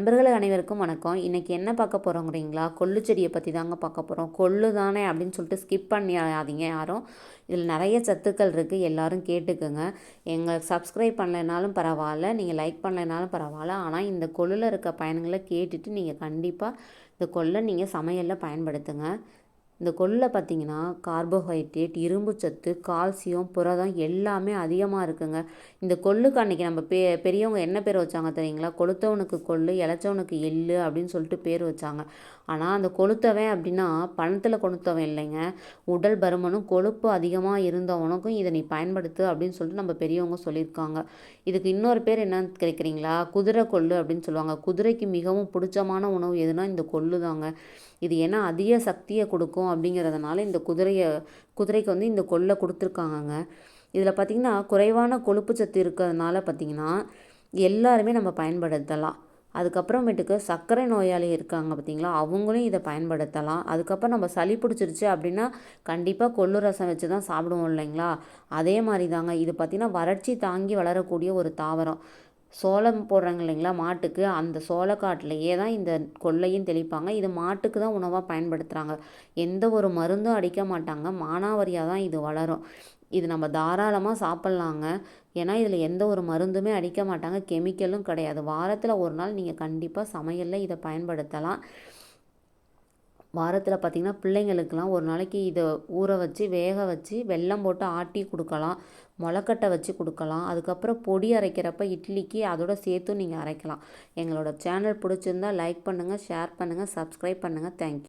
நண்பர்கள் அனைவருக்கும் வணக்கம். இன்றைக்கி என்ன பார்க்க போகிறோங்கிறீங்களா? கொள்ளு செடியை பற்றி தாங்க பார்க்க போகிறோம். கொள்ளு தானே அப்படின்னு சொல்லிட்டு ஸ்கிப் பண்ணிடாதீங்க யாரும். இதில் நிறைய சத்துக்கள் இருக்குது, எல்லோரும் கேட்டுக்குங்க. எங்களை சப்ஸ்கிரைப் பண்ணலைனாலும் பரவாயில்ல, நீங்கள் லைக் பண்ணலைனாலும் பரவாயில்ல. ஆனால் இந்த கொள்ளில் இருக்க பயன்களை கேட்டுட்டு நீங்கள் கண்டிப்பாக இந்த கொள்ளை நீங்கள் சமையலில் பயன்படுத்துங்க. இந்த கொள்ளில் பார்த்திங்கன்னா கார்போஹைட்ரேட், இரும்பு சத்து, கால்சியம், புரதம் எல்லாமே அதிகமாக இருக்குங்க. இந்த கொள்ளுக்கு அன்றைக்கி நம்ம பெரியவங்க என்ன பேர் வச்சாங்க தெரியுங்களா? கொளுத்தவனுக்கு கொள்ளு, இளைச்சவனுக்கு எள்ளு அப்படின்னு சொல்லிட்டு பேர் வச்சாங்க. ஆனால் அந்த கொளுத்தவன் அப்படின்னா பணத்தில் கொளுத்தவன் இல்லைங்க. உடல் பருமனும் கொழுப்பு அதிகமாக இருந்தவனுக்கும் இதை நீ பயன்படுத்து அப்படின்னு சொல்லிட்டு நம்ம பெரியவங்க சொல்லியிருக்காங்க. இதுக்கு இன்னொரு பேர் என்னன்னு கேட்குறீங்களா? குதிரை கொள்ளு அப்படின்னு சொல்லுவாங்க. குதிரைக்கு மிகவும் பிடிச்சமான உணவு எதுனா இந்த கொள்ளு தாங்க. இது ஏன்னா அதிக சக்தியை கொடுக்கும் அப்படிங்கிறதுனால இந்த குதிரைக்கு வந்து இந்த கொள்ளை கொடுத்துருக்காங்கங்க. இதில் பார்த்திங்கன்னா குறைவான கொழுப்பு சத்து இருக்கிறதுனால பார்த்திங்கன்னா எல்லாருமே நம்ம பயன்படுத்தலாம். அதுக்கப்புறமேட்டுக்கு சர்க்கரை நோயாளி இருக்காங்க பார்த்திங்களா, அவங்களும் இதை பயன்படுத்தலாம். அதுக்கப்புறம் நம்ம சளி பிடிச்சிருச்சு அப்படின்னா கண்டிப்பாக கொள்ளு ரசம் வச்சு தான் சாப்பிடுவோம் இல்லைங்களா? அதே மாதிரி தாங்க இது பார்த்திங்கன்னா வறட்சி தாங்கி வளரக்கூடிய ஒரு தாவரம். சோளம் போடுறாங்க இல்லைங்களா மாட்டுக்கு, அந்த சோளக்காட்டிலையே தான் இந்த கொள்ளையும் தெளிப்பாங்க. இது மாட்டுக்கு தான் உணவாக பயன்படுத்துகிறாங்க. எந்த ஒரு மருந்தும் அடிக்க மாட்டாங்க, மானாவாரியாக தான் இது வளரும். இது நம்ம தாராளமாக சாப்பிட்லாங்க. ஏன்னா இதில் எந்த ஒரு மருந்துமே அடிக்க மாட்டாங்க, கெமிக்கலும் கிடையாது. வாரத்தில் ஒரு நாள் நீங்கள் கண்டிப்பாக சமையலில் இதை பயன்படுத்தலாம். வாரத்தில் பார்த்திங்கன்னா பிள்ளைங்களுக்கெல்லாம் ஒரு நாளைக்கு இதை ஊற வச்சு வேக வச்சு வெல்லம் போட்டு ஆட்டி கொடுக்கலாம், முளைக்கட்டை வச்சு கொடுக்கலாம். அதுக்கப்புறம் பொடி அரைக்கிறப்ப இட்லிக்கு அதோட சேர்த்தும் நீங்கள் அரைக்கலாம். எங்களோட சேனல் பிடிச்சிருந்தால் லைக் பண்ணுங்கள், ஷேர் பண்ணுங்கள், சப்ஸ்கிரைப் பண்ணுங்கள். தேங்க்யூ.